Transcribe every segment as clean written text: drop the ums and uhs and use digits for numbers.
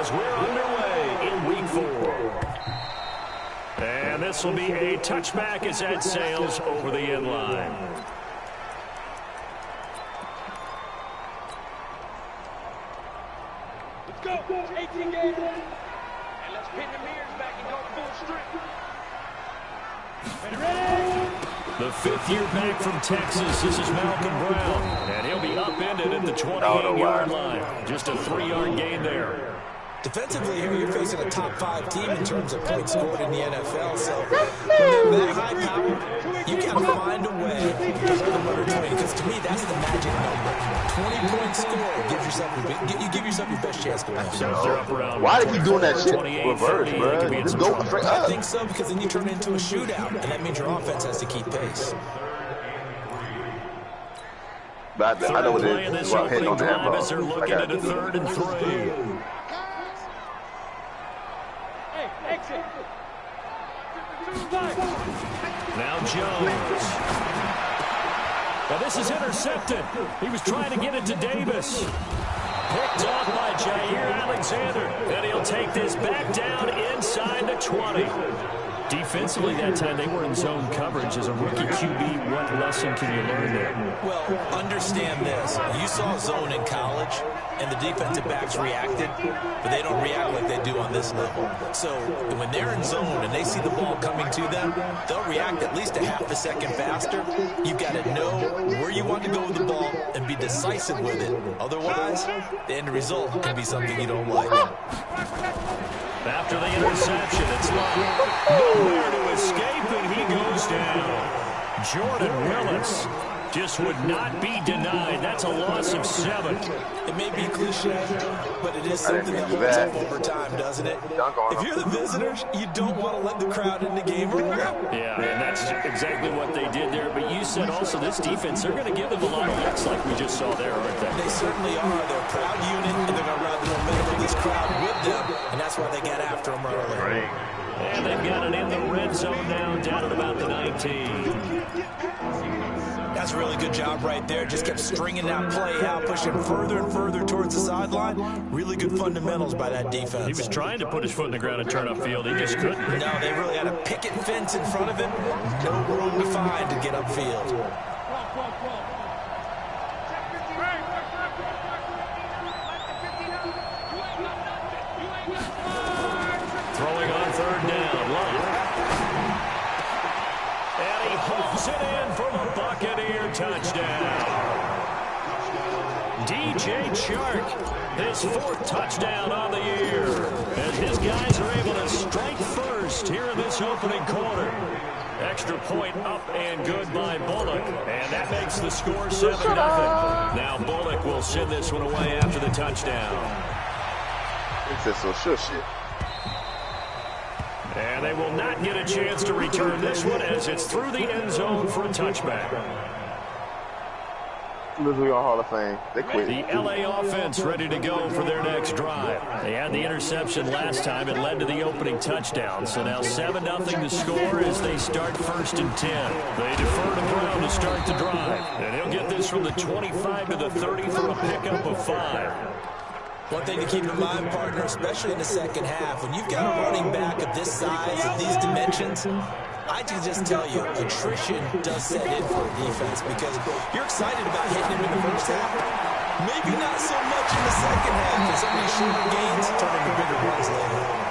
as we're underway in week 4. And this will be a touchback as that sails over the end line. Let's go. 18 games. And let's pin the mirrors back and go full strength. Ready? The 5th year back from Texas, this is Malcolm Brown. And he'll be upended at the 28-yard line. Just a 3-yard gain there. Defensively here, you're facing a top 5 team in terms of points scored in the NFL. So when they're that high powered, you got to find a way to get them under 20. Because to me, that's the magic number. 20-point score gives yourself you give yourself your best chance to win. Why do you keep doing that shit reverse, bro? Just go straight up. I think so, because then you turn it into a shootout, and that means your offense has to keep pace. But I know what it is. Well, hitting on the hand ball. They're looking at a 3rd and 3. Now Jones. Now this is intercepted. He was trying to get it to Davis. Picked off by Jair Alexander. And he'll take this back down inside the 20. Defensively that time, they were in zone coverage. As a rookie QB, what lesson can you learn there? Well, understand this. You saw zone in college, and the defensive backs reacted, but they don't react like they do on this level. So when they're in zone and they see the ball coming to them, they'll react at least a half a second faster. You've got to know where you want to go with the ball and be decisive with it. Otherwise, the end result can be something you don't like. After the interception, it's Love. Nowhere to escape, and he goes down. Jordan Willis just would not be denied. That's a loss of 7. It may be cliche, but it is something that holds up over time, doesn't it? If you're the visitors, you don't want to let the crowd in the game. Yeah, and that's exactly what they did there. But you said also this defense, they're going to give them a lot of licks like we just saw there, aren't they? They certainly are. They're a proud unit, and they're going to ride the momentum of this crowd with them, and that's why they got after them early. And they've got it in the red zone now, down at about the 19. That's a really good job right there. Just kept stringing that play out, pushing further and further towards the sideline. Really good fundamentals by that defense. He was trying to put his foot in the ground and turn upfield. He just couldn't. No, they really had a picket fence in front of him. No room to find to get upfield. Throwing on 3rd down. Love. And he hooks it in for the Buccaneer touchdown. DJ Chark, his 4th touchdown on the year. And his guys are able to strike first here in this opening quarter. Extra point up and good by Bullock. And that makes the score 7-0. Now Bullock will send this one away after the touchdown. It's just so sure shit. And they will not get a chance to return this one as it's through the end zone for a touchback. Literally on Hall of Fame. They quit. The LA offense ready to go for their next drive. They had the interception last time. It led to the opening touchdown. So now 7-0 to score as they start 1st and 10. They defer to Brown to start the drive. And he'll get this from the 25 to the 30 for a pickup of 5. One thing to keep in mind, partner, especially in the second half, when you've got a running back of this size, of these dimensions, I can just tell you, attrition does set in for a defense because you're excited about hitting him in the first half. Maybe not so much in the second half, and some of these shorter gains turn into bigger runs later.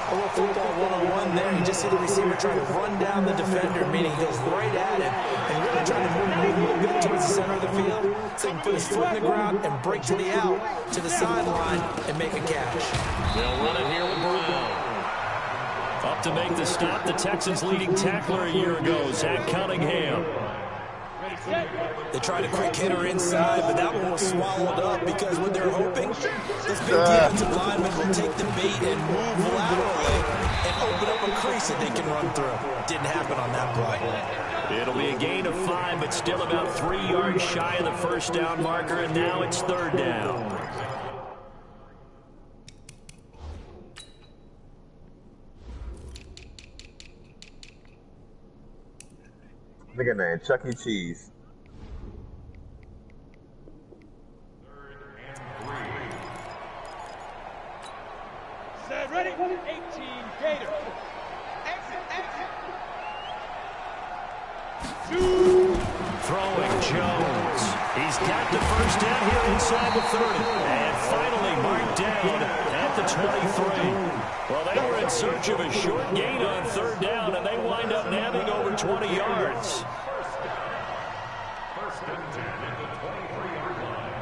A little football one-on-one there. You just see the receiver trying to run down the defender, meaning he goes right at him and really trying to move a little bit towards the center of the field so he can put his foot in the ground and break to the out, to the sideline, and make a catch. They'll run it here with Brown. Up to make the stop, the Texans' leading tackler a year ago, Zach Cunningham. They tried a quick hitter inside, but that one was swallowed up because what they're hoping, this big defensive lineman will take the bait and move laterally and open up a crease that they can run through. Didn't happen on that play. It'll be a gain of 5, but still about 3 yards shy of the first down marker, and now it's 3rd down. Nigga named Chuck E. Cheese. ready? 18 Gators. Exit. Throwing Jones. He's got the first down here inside the 30. And finally marked down at the 23. Well, they were in search of a short gain on third down, and they wind up nabbing over 20 yards. First and 10 at the 23-yard line.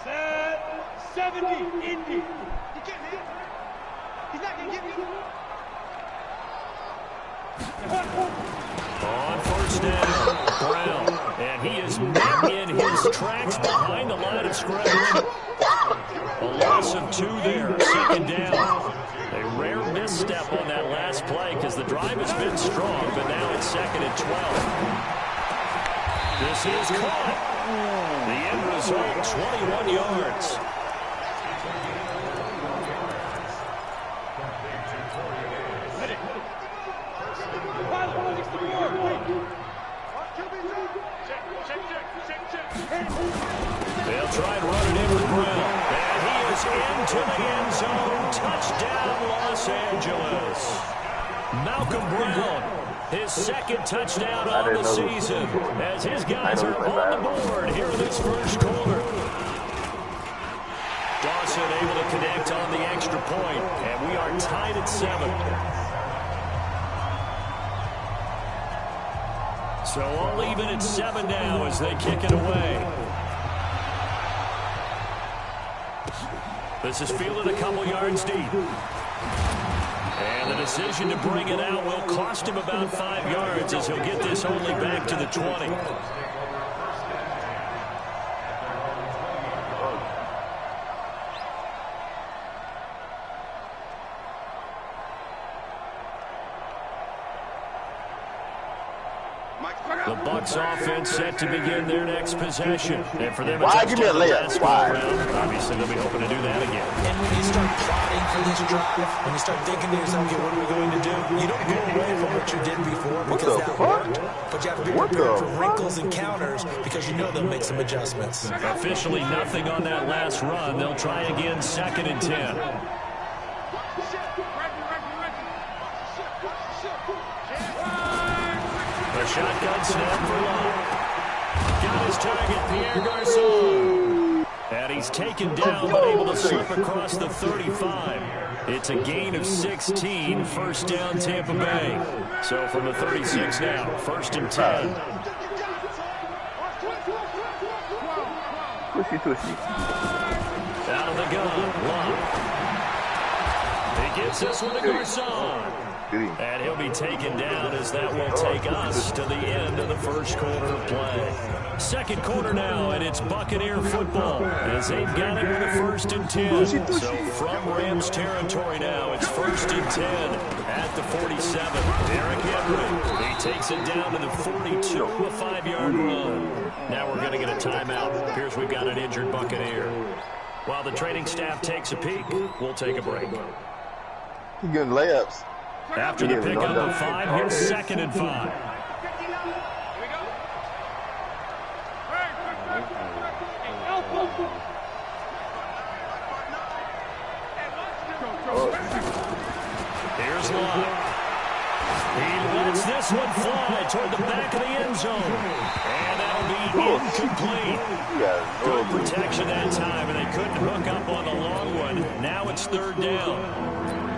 Set 70, Indy. He can't hit. He's not going to get me. On first down, Brown. And he is met in his tracks behind the line of scrimmage. A loss of 2 there, second down. A rare misstep on that last play because the drive has been strong, but now it's second and 12. This is caught. The end result, 21 yards. They'll try and run it in with Brown. And he is into the end zone. Touchdown, Los Angeles. Malcolm Brown, his second touchdown on the season, as his guys are on the board here in this first quarter. Dawson able to connect on the extra point, and we are tied at 7. So all even at 7 now as they kick it away. This is fielded a couple yards deep. And the decision to bring it out will cost him about 5 yards as he'll get this only back to the 20. The Bucs offense set to begin their next possession. And for them, why give me a layup? Why? Obviously, they'll be hoping to do that again. And when you start plotting for this drive, when you start thinking to yourself, okay, what are we going to do? You don't go away from what you did before because that worked. But you have to be prepared for wrinkles and counters because you know they'll make some adjustments. Officially nothing on that last run. They'll try again, second and 10. A shotgun snap for Locke. Got his target, Pierre Garçon. And he's taken down, but able to slip across the 35. It's a gain of 16, first down Tampa Bay. So from the 36 now, first and 10. Tushy. Out of the gun, Locke. He gets this one to Garçon. And he'll be taken down as that will take us to the end of the first quarter of play. Second quarter now, and it's Buccaneer football as they've got it with a first and 10. So from Rams territory now, it's first and 10 at the 47. Derrick Henry, he takes it down to the 42, a 5-yard run. Now we're going to get a timeout. Appears we've got an injured Buccaneer. While the training staff takes a peek, we'll take a break. He's getting layups. After the pickup of 5, here's second and 5. Here's Locke. He lets this one fly toward the back of the end zone. And that'll be incomplete. Good protection that time, and they couldn't hook up on the long one. Now it's third down.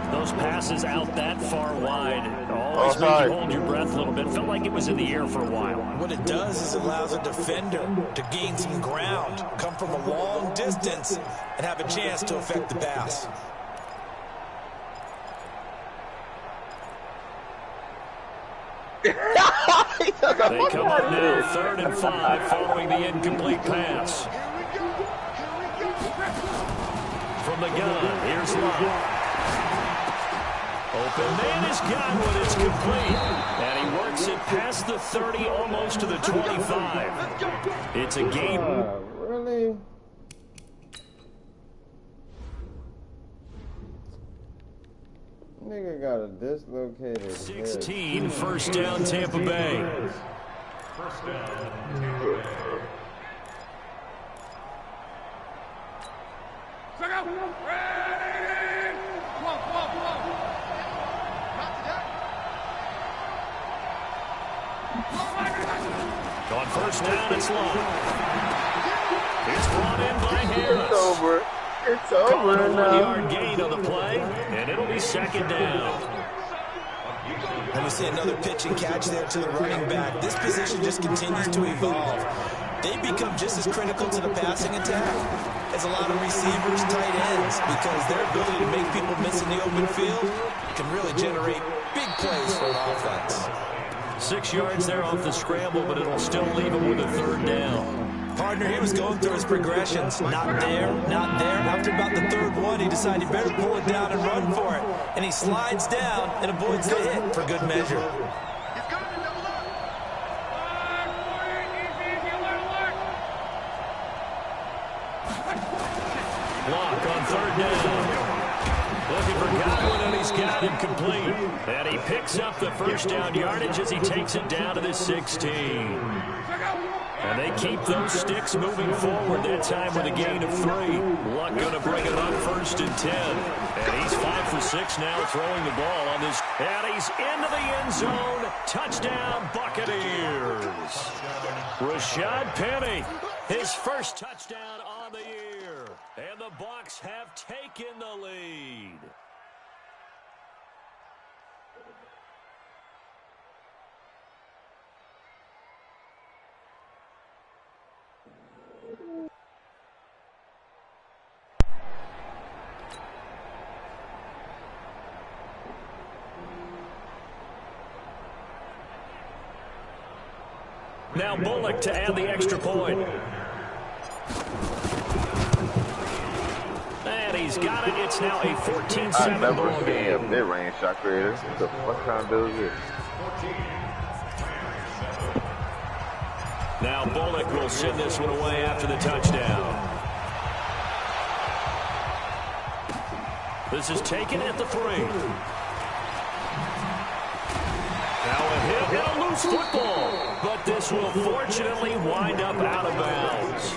Those passes out that far wide always make you hold your breath a little bit. Felt like it was in the air for a while. What it does is it allows a defender to gain some ground, come from a long distance, and have a chance to affect the pass. They come up now, third and 5, following the incomplete pass. From the gun, here's Locke. Open man is got one, it's complete. And he works it past the 30, almost to the 25. It's a game. Really? Nigga got a dislocated 16, first down Tampa Bay. First down, Tampa Bay. On first down, it's long. It's brought in by Harris. It's over. It's over A now. 1-yard gain on the play, and it'll be second down. And we see another pitch and catch there to the running back. This position just continues to evolve. They become just as critical to the passing attack as a lot of receivers, tight ends, because their ability to make people miss in the open field can really generate big plays for an offense. 6 yards there off the scramble, but it'll still leave him with a third down. Partner, he was going through his progressions. Not there, not there. After about the third one, he decided he better pull it down and run for it. And he slides down and avoids the hit for good measure. Block on third down. Looking for Godwin, and he's got him complete. And he picks up the first down yardage as he takes it down to the 16. And they keep those sticks moving forward, that time with a gain of 3. Luck going to bring him up first and 10. And he's 5 for 6 now throwing the ball on this. And he's into the end zone. Touchdown, Buccaneers. Rashad Penny, his first touchdown on the year. And the Bucs have taken the lead. Now Bullock to add the extra point. And he's got it. It's now a 14-7 I never ball seen game. a mid-range shot creator. What the fuck kind of dude is this? Now Bullock will send this one away after the touchdown. This is taken at the 3. Now a hit and a loose football. But this will fortunately wind up out of bounds.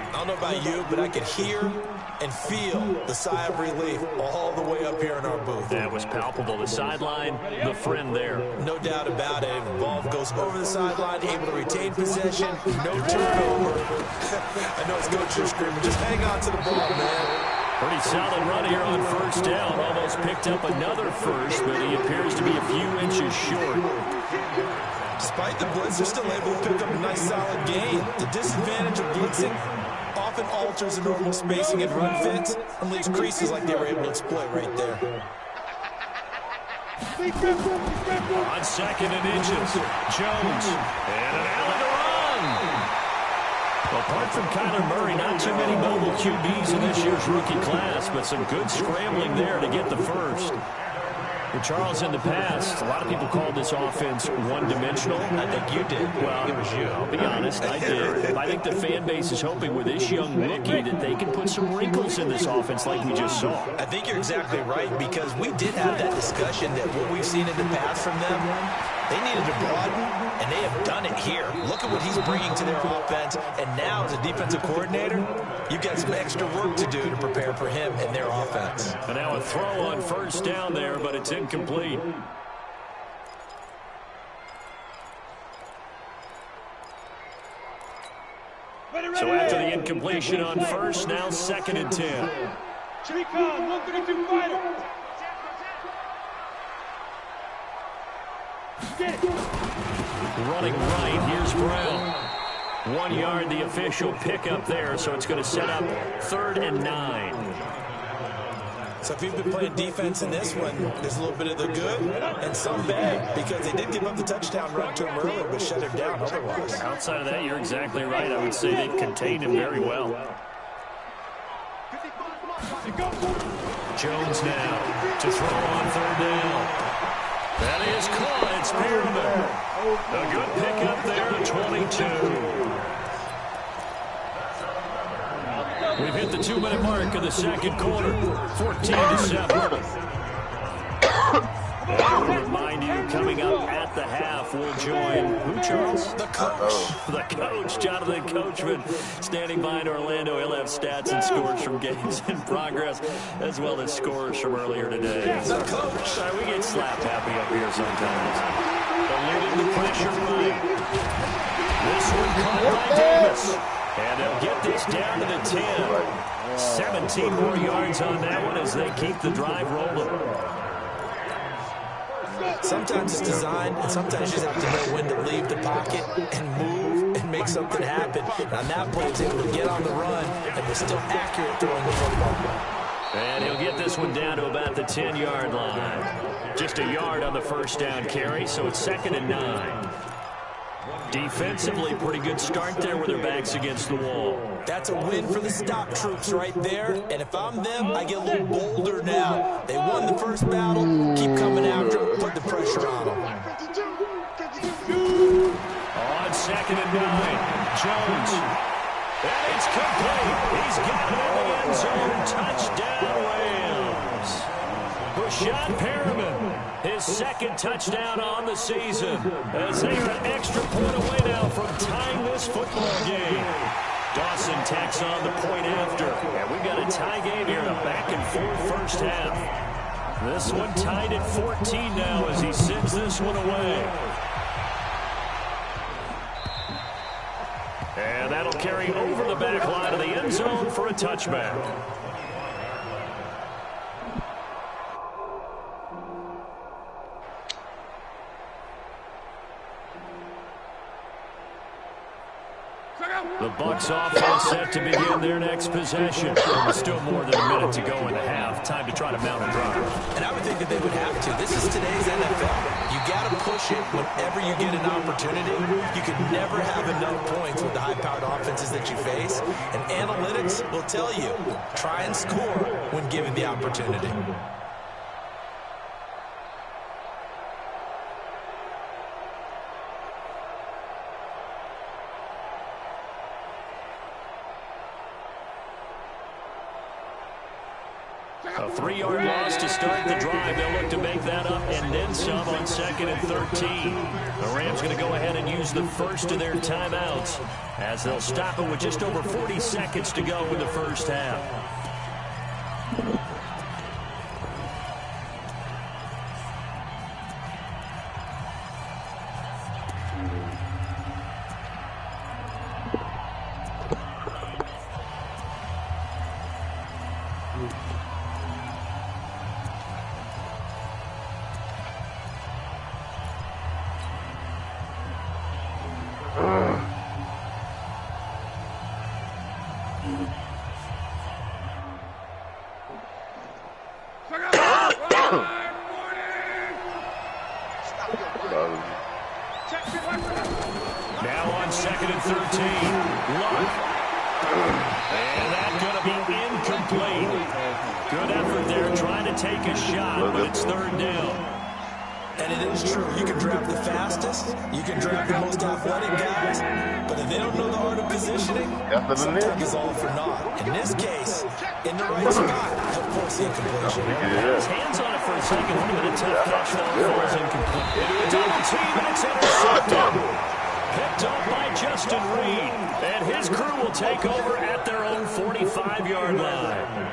I don't know about you, but I could hear and feel the sigh of relief all the way up here in our booth. That was palpable. The sideline, the friend there. No doubt about it. Ball goes over the sideline, able to retain possession, no turnover. I know it's coach is screaming, just hang on to the ball, man. Pretty solid run here on first down. Almost picked up another first, but he appears to be a few inches short. Despite the blitz, they're still able to pick up a nice solid gain. The disadvantage of blitzing often alters the normal spacing and run fits and leaves creases like they were able to exploit right there. On second and inches, Jones, and an alley to run. Apart from Kyler Murray, not too many mobile QBs in this year's rookie class, but some good scrambling there to get the first. And Charles, in the past, a lot of people called this offense one-dimensional. I think you did. Well, it was you. I'll be honest, I did. I think the fan base is hoping with this young rookie that they can put some wrinkles in this offense like we just saw. I think you're exactly right, because we did have that discussion that what we've seen in the past from them, they needed to broaden, and they have done it here. Look at what he's bringing to their offense, and now as a defensive coordinator, you've got some extra work to do to prepare for him and their offense. And now a throw on first down there, but it's incomplete. So after the incompletion on first, now second and 10. Chilican, 132 fighter. Running right, here's Brown. 1 yard, the official pickup there, so it's going to set up 3rd and 9. So if you've been playing defense in this one, there's a little bit of the good and some bad, because they did give up the touchdown run to him earlier, but shut him down otherwise. Outside of that, you're exactly right. I would say they've contained him very well. Jones now to throw on 3rd down. That is caught. It's Perriman. A good pickup there to 22. We've hit the 2-minute mark of the second quarter. 14-7. And we'll remind you, coming up at the half, we'll join who, Charles? The coach. The coach, Jonathan Coachman, standing by in Orlando. He'll have stats and scores from games in progress, as well as scores from earlier today. The coach. We get slap happy up here sometimes. Eluding the pressure right. This one caught by Davis. And they'll get this down to the 10. 17 more yards on that one as they keep the drive rolling. Sometimes it's design, and sometimes you just have to know when to leave the pocket and move and make something happen. And on that play, he was able to get on the run and was still accurate throwing the football. And he'll get this one down to about the 10-yard line. Just a yard on the first down carry, so it's 2nd and 9. Defensively, pretty good start there with their backs against the wall. That's a win for the stop troops right there. And if I'm them, I get a little bolder now. They won the first battle. Keep coming after them. Put the pressure on them. On 2nd and 9, Jones. And it's complete. He's got it in the end zone. Touchdown, Rams. Rashad Perriman, his 2nd touchdown on the season, as they are an extra point away now from tying this football game. Dawson tacks on the point after, and we've got a tie game here in a back-and-forth first half. This one tied at 14 now as he sends this one away. And that'll carry over the back line of the end zone for a touchback. The Bucs offense set to begin their next possession. With still more than a minute to go in the half. Time to try to mount a drive. And I would think that they would have to. This is today's NFL. You got to push it whenever you get an opportunity. You could never have enough points with the high-powered offenses that you face. And analytics will tell you, try and score when given the opportunity. A 3-yard loss to start the drive. They'll look to make that up and then some on 2nd and 13. The Rams going to go ahead and use the first of their timeouts as they'll stop it with just over 40 seconds to go in the first half. Now on 2nd and 13. Luck. And that's going to be incomplete. Good effort there trying to take a shot, but it's 3rd down. And it is true. You can draft the fastest. You can draft the most athletic guys. But if they don't know the art of positioning, sometimes it's all for naught. In this case, in the right spot, he'll force the incompletion. His hands on it for a second. Would have been a tough catch. That falls incomplete. Double team, and it's intercepted. Picked up by Justin Reed. And his crew will take over at their own 45-yard line.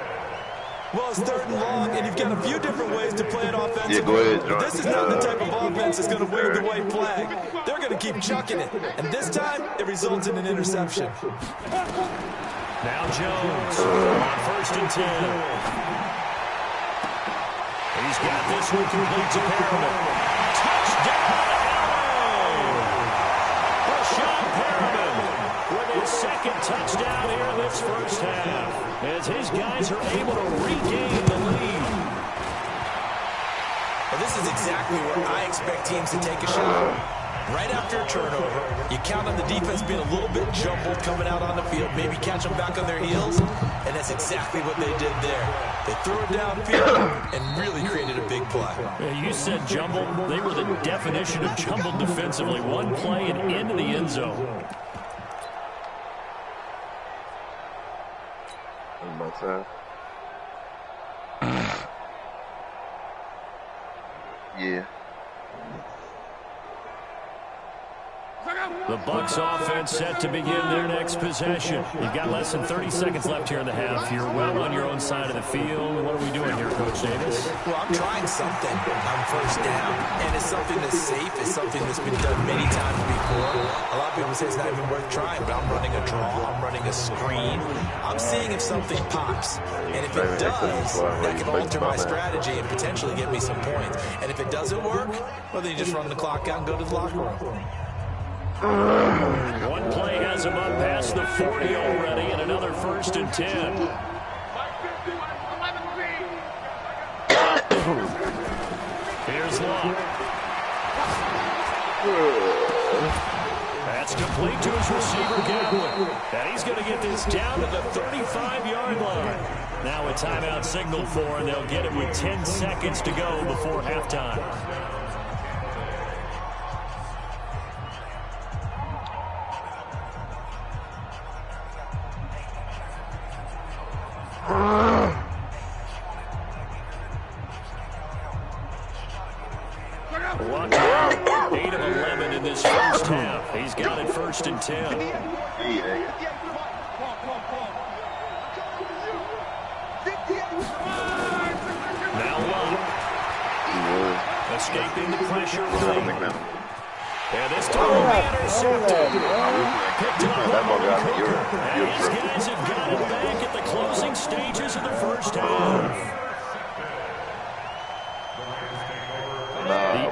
Well, it's 3rd and long, and you've got a few different ways to play it offensively. Yeah, go ahead, Jordan. But this is not the type of offense that's going to wave the white flag. They're going to keep chucking it. And this time, it results in an interception. Now Jones on 1st and 10. He's got this one complete to Perriman. Touchdown, LA! Rashad Perriman with his 2nd touchdown here in this first half, as his guys are able to regain the lead. Well, this is exactly where I expect teams to take a shot. Right after a turnover, you count on the defense being a little bit jumbled coming out on the field, maybe catch them back on their heels, and that's exactly what they did there. They threw it downfield and really created a big play. Yeah, you said jumbled. They were the definition of jumbled defensively. One play and into the end zone. Yeah. The Bucs offense set to begin their next possession. You've got less than 30 seconds left here in the half. You're well on your own side of the field. What are we doing here, Coach Davis? Well, I'm trying something on first down, and it's something that's safe. It's something that's been done many times before. A lot of people say it's not even worth trying, but I'm running a draw. I'm running a screen. I'm seeing if something pops, and if it does, that can alter my strategy and potentially get me some points. And if it doesn't work, well, then you just run the clock out and go to the locker room. One play has him up past the 40 already, and another 1st and 10. Here's Locke. That's complete to his receiver, Gatlin. And he's going to get this down to the 35-yard line. Now a timeout signal for, and they'll get it with 10 seconds to go before halftime. Walker, 8 of 11 in this first half. He's got it 1st and 10. Now Locke. Escaping the pressure running. And this time will be intercepted. Picked up by Cooker. And these guys have got it back at the closing stages of the first half. The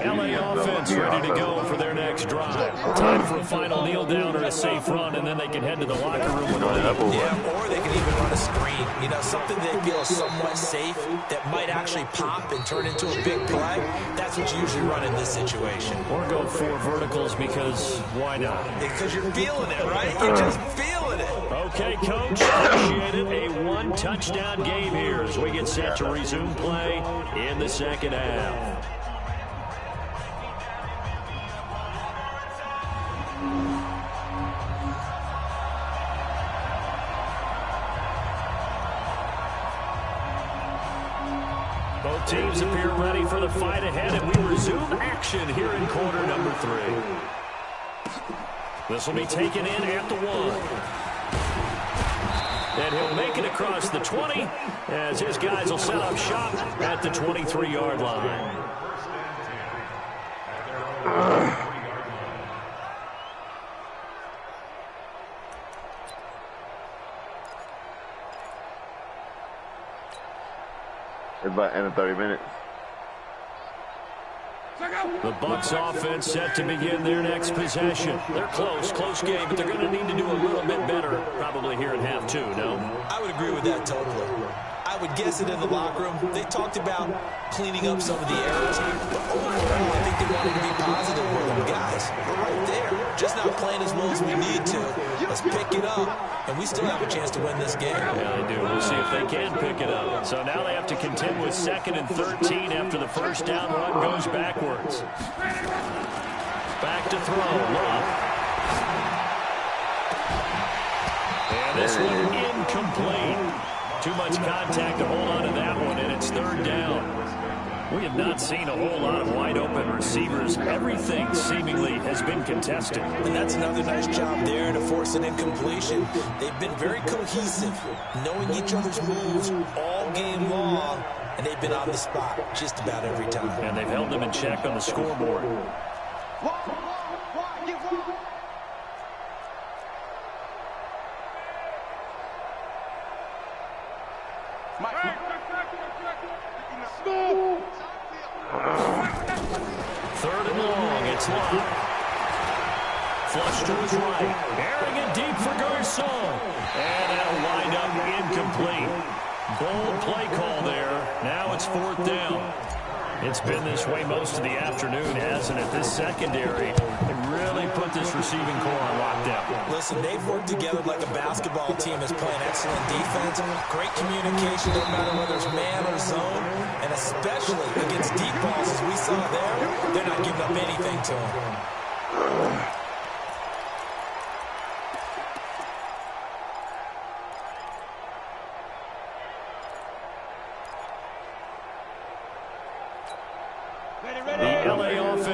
LA offense ready to go for their next drive. Time for a final kneel down or a safe run, and then they can head to the locker room with a lead. Yeah, or they can even run a screen. You know, something they feel is somewhat safe that might actually pop and turn into a big play. That's what you usually run in this situation. Or go 4 verticals because why not? Because you're feeling it, right? You're just feeling it. Okay, Coach, appreciate it. A 1-touchdown game here as we get set to resume play in the second half. Both teams appear ready for the fight ahead, and we resume action here in quarter number 3. This will be taken in at the 1. And he'll make it across the 20 as his guys will set up shop at the 23-yard line. About end of 30 minutes. The Bucs offense set to begin their next possession. They're close game, but they're going to need to do a little bit better probably here in half 2, no? I would agree with that totally. I would guess it in the locker room. They talked about cleaning up some of the errors, but overall, I think they wanted to be positive with them. Guys, we're right there. Just not playing as well as we need to. Let's pick it up, and we still have a chance to win this game. Yeah, they do. We'll see if they can pick it up. So now they have to contend with 2nd and 13 after the first down run goes backwards. Back to throw. Love. And this one incomplete. Too much contact to hold on to that one, and it's 3rd down. We have not seen a whole lot of wide-open receivers. Everything seemingly has been contested. And that's another nice job there to force an incompletion. They've been very cohesive, knowing each other's moves all game long, and they've been on the spot just about every time. And they've held them in check on the scoreboard. Third and long, it's Locke. Flush to his right. Airing it deep for Garcon. And that'll wind up incomplete. Bold play call there. Now it's 4th down. It's been this way most of the afternoon, hasn't it? This secondary really put this receiving core on lockdown. Listen, they've worked together like a basketball team that's playing excellent defense. Great communication, no matter whether it's man or zone. And especially against deep balls, as we saw there, they're not giving up anything to them.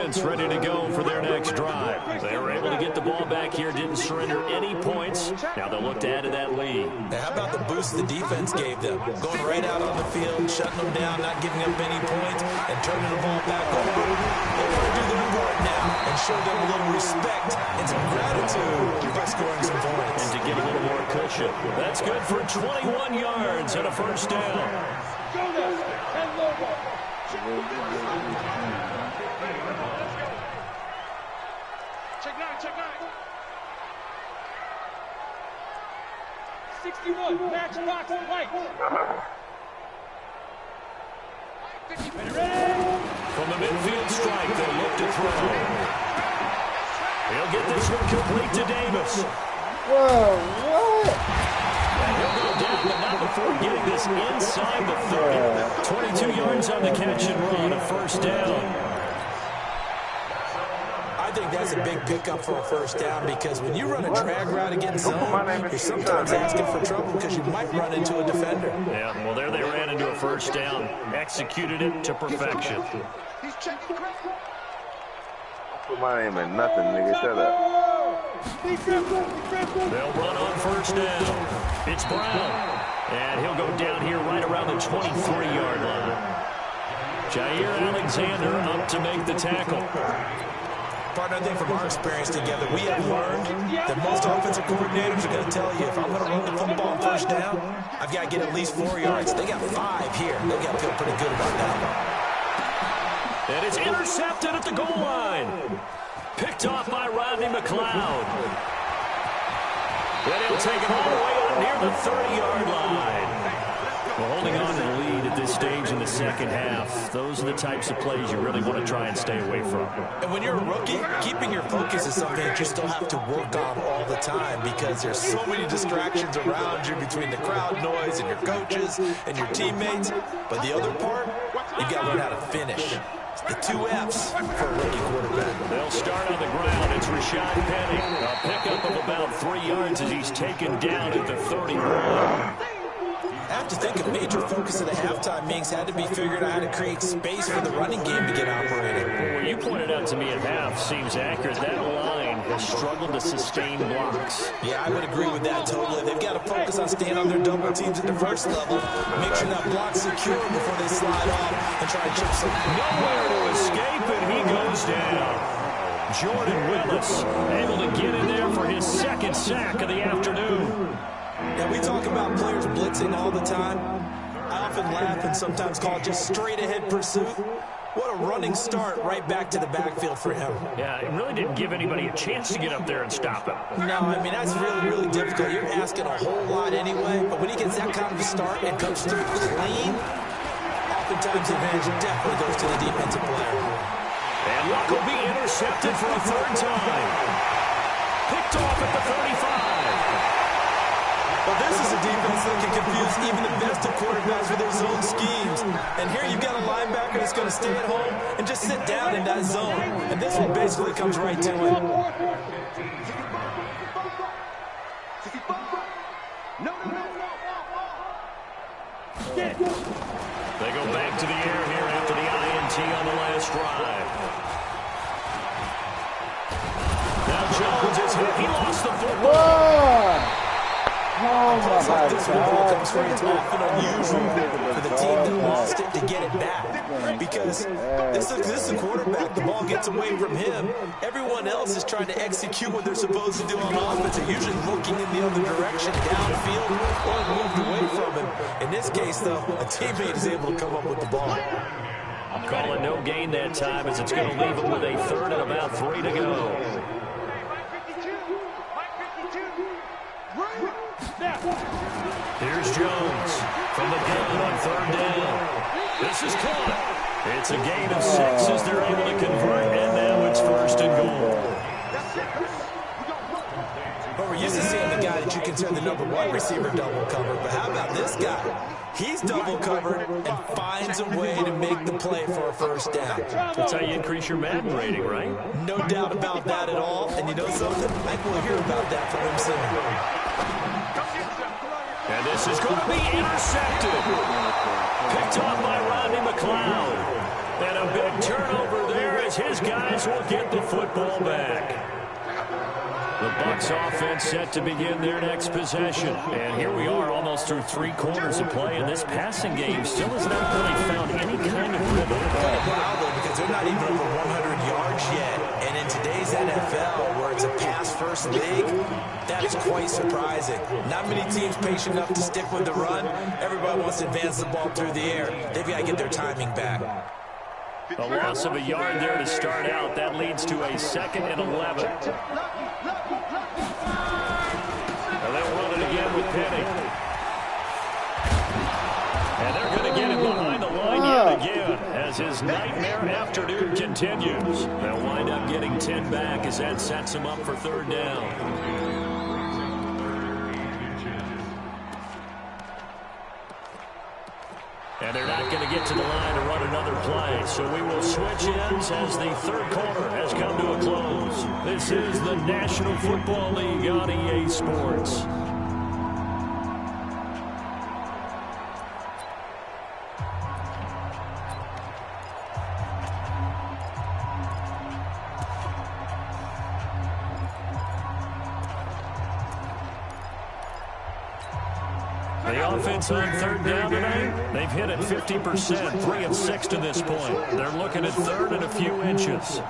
offense ready to go for their next drive. They were able to get the ball back here, didn't surrender any points. Now they'll look to add to that lead. Now, how about the boost the defense gave them? Going right out on the field, shutting them down, not giving up any points, and turning the ball back over. They want to do their part now and show them a little respect and some gratitude by scoring some points. And to get a little more cushion. That's good for 21 yards and a first down. Check nine. 61, matchbox light. From the midfield strike, they'll look to throw. He'll get this one complete to Davis. Whoa, what? And he'll go down, but not before getting this inside the 30. 22 yards on the catch and run, a first down. I think that's a big pickup for a first down because when you run a drag route against zone, you're sometimes asking for trouble because you might run into a defender. Yeah, well, there they ran into a first down, executed it to perfection. Put my name in nothing, nigga. Shut up. They'll run on first down. It's Brown. And he'll go down here right around the 23-yard line. Jair Alexander up to make the tackle. Partner, I think from our experience together, we have learned that most offensive coordinators are going to tell you, if I'm going to run the football on first down, I've got to get at least 4 yards. They got 5 here. They got to feel pretty good about that. And it's intercepted at the goal line. Picked off by Rodney McLeod. Then he'll take it all the way out near the 30-yard line. Well, holding on to the lead at this stage in the second half, those are the types of plays you really want to try and stay away from. And when you're a rookie, keeping your focus is something that you still have to work on all the time because there's so many distractions around you between the crowd noise and your coaches and your teammates. But the other part, you've got to learn how to finish. The 2 F's for a rookie quarterback. They'll start on the ground. It's Rashad Penny. A pickup of about 3 yards as he's taken down at the 31. I have to think a major focus of the halftime meetings had to be figuring out how to create space for the running game to get operating. Well, what you pointed out to me at half seems accurate. That line has struggled to sustain blocks. Yeah, I would agree with that totally. They've got to focus on staying on their double teams at the first level, make sure that block's secure before they slide off and try to chip some. Nowhere to escape, and he goes down. Jordan Willis able to get in there for his second sack of the afternoon. Now, we talk about players blitzing all the time. I often laugh and sometimes call it just straight-ahead pursuit. What a running start right back to the backfield for him. Yeah, it really didn't give anybody a chance to get up there and stop him. No, I mean, that's really, really difficult. You're asking a whole lot anyway, but when he gets that kind of a start and comes through clean, oftentimes the advantage definitely goes to the defensive player. And Luck will be intercepted for a 3rd time. Picked off at the 35. Well, this is a defense that can confuse even the best of quarterbacks with their zone schemes. And here you've got a linebacker that's going to stay at home and just sit down in that zone. And this one basically comes right to him. They go back to the air here after the INT on the last drive. Now Jones is hit. He lost the football. Whoa! Oh, my This one comes where it's often unusual for the team that lost it to get it back. Because this is a quarterback. The ball gets away from him. Everyone else is trying to execute what they're supposed to do on offense. They're usually looking in the other direction, downfield, or moved away from him. In this case, though, a teammate is able to come up with the ball. I'm calling no gain that time as it's going to leave him with a 3rd and about 3 to go. Here's Jones from the gun on 3rd down. This is caught. It's a gain of 6 as they're able to convert, and now it's 1st and goal. But we're used to seeing the guy that you consider the #1 receiver double covered. But how about this guy? He's double covered and finds a way to make the play for a 1st down. That's how you increase your Madden rating, right? No doubt about that at all. And you know something? I think we'll hear about that from him soon. And this is going to be intercepted. Picked off by Rodney McLeod. And a big turnover there as his guys will get the football back. The Bucs offense set to begin their next possession. And here we are almost through 3 quarters of play, and this passing game still has not really found any kind of rhythm. Wow, because they're not even over 100 yards yet. And in today's NFL, where it's a pass-first league, that is quite surprising. Not many teams patient enough to stick with the run. Everybody wants to advance the ball through the air. They've got to get their timing back. A loss of a yard there to start out. That leads to a 2nd and 11. And they'll run it again with Penny. And they're going to get him behind the line yet again as his nightmare afternoon continues. They'll wind up getting 10 back as that sets him up for 3rd down. And they're not going to get to the line to run another play. So we will switch ends as the 3rd quarter has come to a close. This is the National Football League on EA Sports. The offense on 3rd down tonight, they've hit it 50%, 3 of 6 to this point. They're looking at 3rd and a few inches.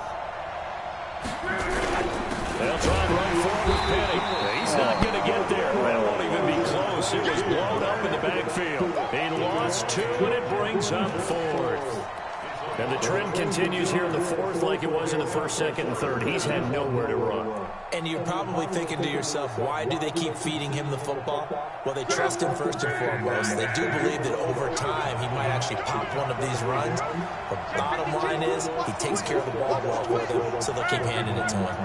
They'll try and run forward with Penny. He's not going to get there. That won't even be close. It was blown up in the backfield. He lost 2, and it brings up 4th. And the trend continues here in the 4th like it was in the 1st, 2nd, and 3rd. He's had nowhere to run. And you're probably thinking to yourself, why do they keep feeding him the football? Well, they trust him first and foremost. They do believe that over time he might actually pop one of these runs. The bottom line is he takes care of the ball well for them, so they'll keep handing it to him.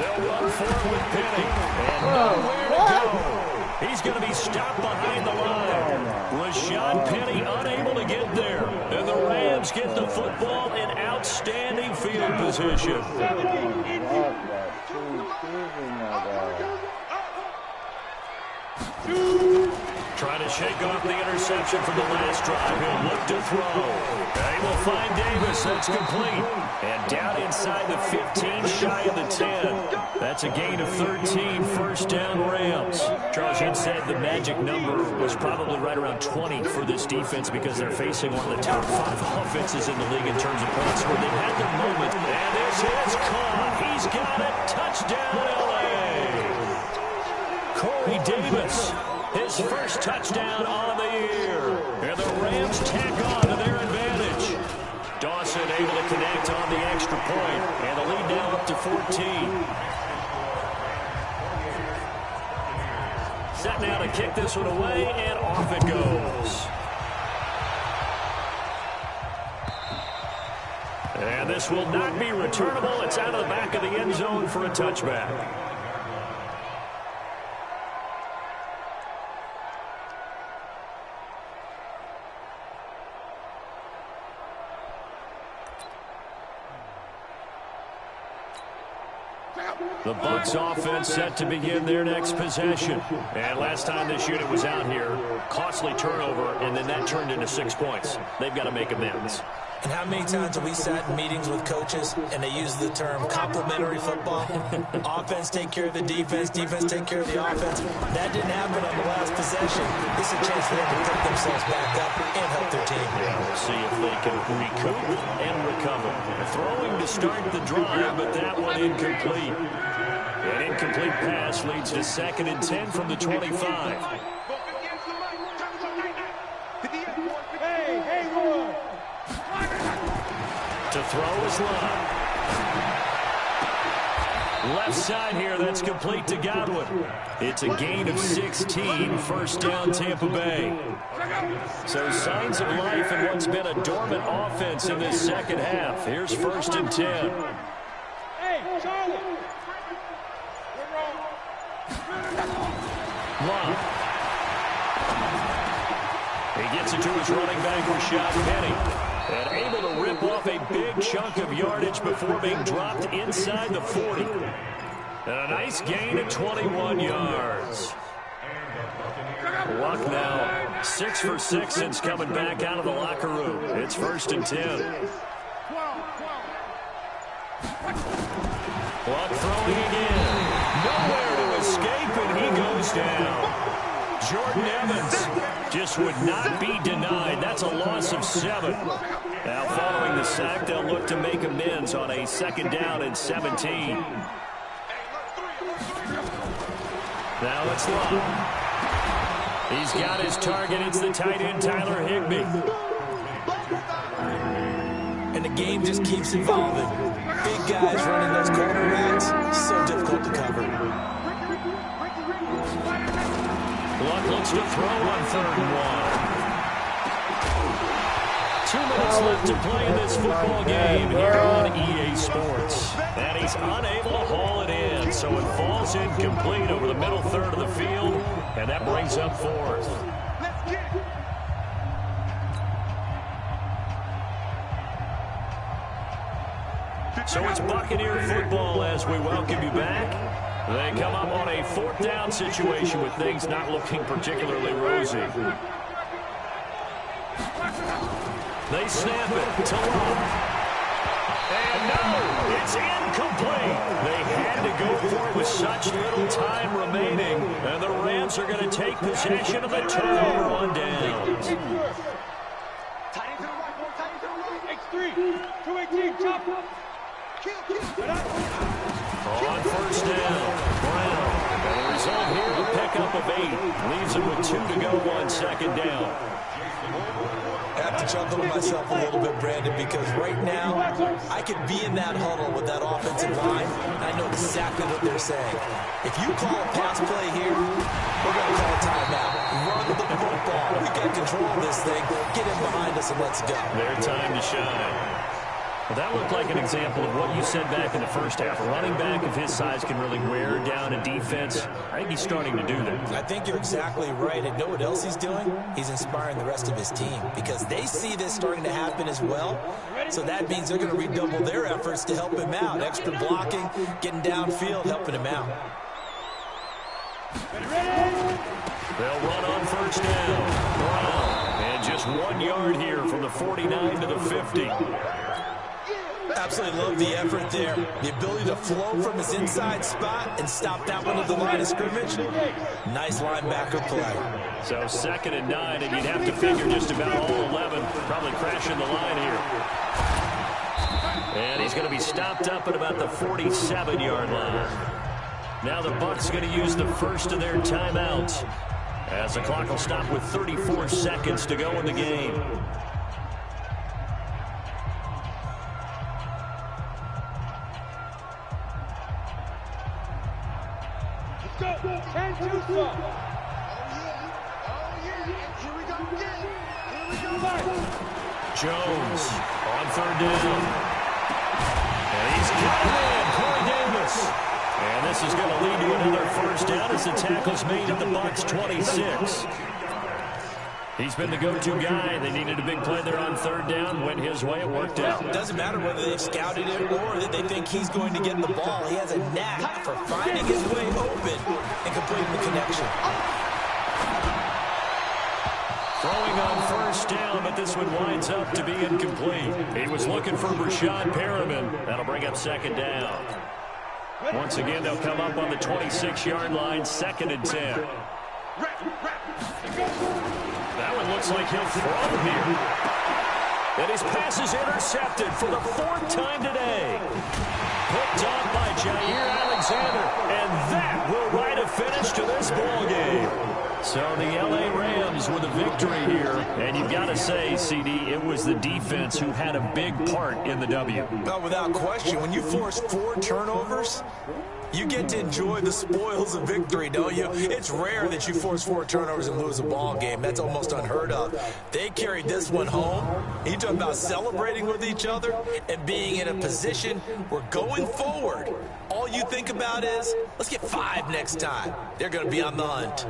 They'll run forward with Penny. And nowhere to go. He's going to be stopped behind the line. Rashad Penny unable to get there. And the Rams get the football in outstanding field position. Trying to shake off the interception from the last drive. He'll look to throw. They will find Davis. That's complete. And down inside the 15, shy of the 10. That's a gain of 13, 1st down Rams. Charles, you'd said the magic number was probably right around 20 for this defense because they're facing one of the top 5 offenses in the league in terms of points where they've had their moment. And this is caught. He's got it. Touchdown, L.A. Corey Davis. His first touchdown on the year. And the Rams tack on to their advantage. Dawson able to connect on the extra point. And the lead now up to 14. Set now to kick this one away, and off it goes. And this will not be returnable. It's out of the back of the end zone for a touchback. The Bucs offense set to begin their next possession. And last time this unit was out here, costly turnover, and then that turned into 6 points. They've got to make amends. And how many times have we sat in meetings with coaches and they use the term complementary football? Offense take care of the defense, defense take care of the offense. That didn't happen on the last possession. This is a chance for them to pick themselves back up and help their team. Yeah, we'll see if they can recoup and recover. Throwing to start the drive, but that one incomplete. An incomplete pass leads to 2nd and 10 from the 25. To throw is Love. Left side here, that's complete to Godwin. It's a gain of 16, 1st down Tampa Bay. So signs of life in what's been a dormant offense in this 2nd half. Here's 1st and 10. Love. He gets it to his running back, Rashad Penny. And able to rip off a big chunk of yardage before being dropped inside the 40. And a nice gain of 21 yards. Luck now 6 for 6 since coming back out of the locker room. It's 1st and 10. Clock throwing again. Nowhere to escape, and he goes down. Jordan Evans just would not be denied. That's a loss of 7. Now, following the sack, they'll look to make amends on a 2nd down and 17. Now it's Love. He's got his target. It's the tight end, Tyler Higbee. And the game just keeps evolving. Big guys running those quarterbacks, so difficult to cover. Luck looks to throw on 3rd and 1. 2 minutes left to play in this football game here on EA Sports. And he's unable to haul it in, so it falls incomplete over the middle third of the field, and that brings up 4th. So it's Buccaneer football as we welcome you back. They come up on a 4th down situation with things not looking particularly rosy. They snap it to Love. And no, it's incomplete. They had to go for it with such little time remaining. And the Rams are going to take possession of the turnover on downs. X3, 218, chop. On 1st down, Brown. And the result here, a pickup of 8. Leaves it with 2 to go on 2nd down. I have to chuckle to myself a little bit, Brandon, because right now I could be in that huddle with that offensive line, and I know exactly what they're saying. If you call a pass play here, we're going to call a timeout. Run the football. We got control of this thing. Get in behind us and let's go. Their time to shine. Well, that looked like an example of what you said back in the first half. A running back of his size can really wear down a defense. I think he's starting to do that. I think you're exactly right. And know what else he's doing? He's inspiring the rest of his team because they see this starting to happen as well. So that means they're going to redouble their efforts to help him out. Extra blocking, getting downfield, helping him out. They'll run on 1st down. Brown. And just 1 yard here from the 49 to the 50. Absolutely love the effort there. The ability to flow from his inside spot and stop that one at the line of scrimmage. Nice linebacker play. So 2nd and 9, and you'd have to figure just about all 11 probably crashing the line here. And he's going to be stopped up at about the 47-yard line. Now the Bucs going to use the first of their timeouts as the clock will stop with 34 seconds to go in the game. Jones on 3rd down. And he's got it in. Corey Davis. And this is going to lead to another 1st down as the tackle's made at the Bucs 26. He's been the go-to guy. They needed a big play there on 3rd down. Went his way. It worked out. It doesn't matter whether they've scouted it or that they think he's going to get the ball. He has a knack for finding his way open and completing the connection. Throwing on 1st down, but this one winds up to be incomplete. He was looking for Rashad Perriman. That'll bring up 2nd down. Once again, they'll come up on the 26-yard line, 2nd and 10. That one looks like he'll throw here. And his pass is intercepted for the 4th time today. Picked off by Jair Alexander, and that will write a finish to this ball game. So the L.A. Rams with a victory here. And you've got to say, CD, it was the defense who had a big part in the W. No, without question. When you force 4 turnovers, you get to enjoy the spoils of victory, don't you? It's rare that you force 4 turnovers and lose a ball game. That's almost unheard of. They carried this one home. You talk about celebrating with each other and being in a position where going forward, all you think about is, let's get 5 next time. They're going to be on the hunt.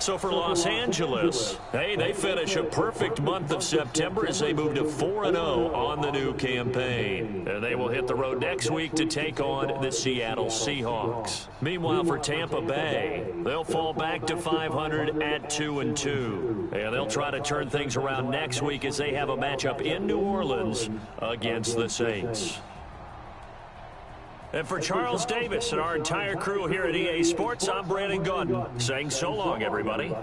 So for Los Angeles, hey, they finish a perfect month of September as they move to 4-0 on the new campaign. And they will hit the road next week to take on the Seattle Seahawks. Meanwhile, for Tampa Bay, they'll fall back to 500 at 2-2. And they'll try to turn things around next week as they have a matchup in New Orleans against the Saints. And for Charles Davis and our entire crew here at EA Sports, I'm Brandon Gaudin saying so long, everybody.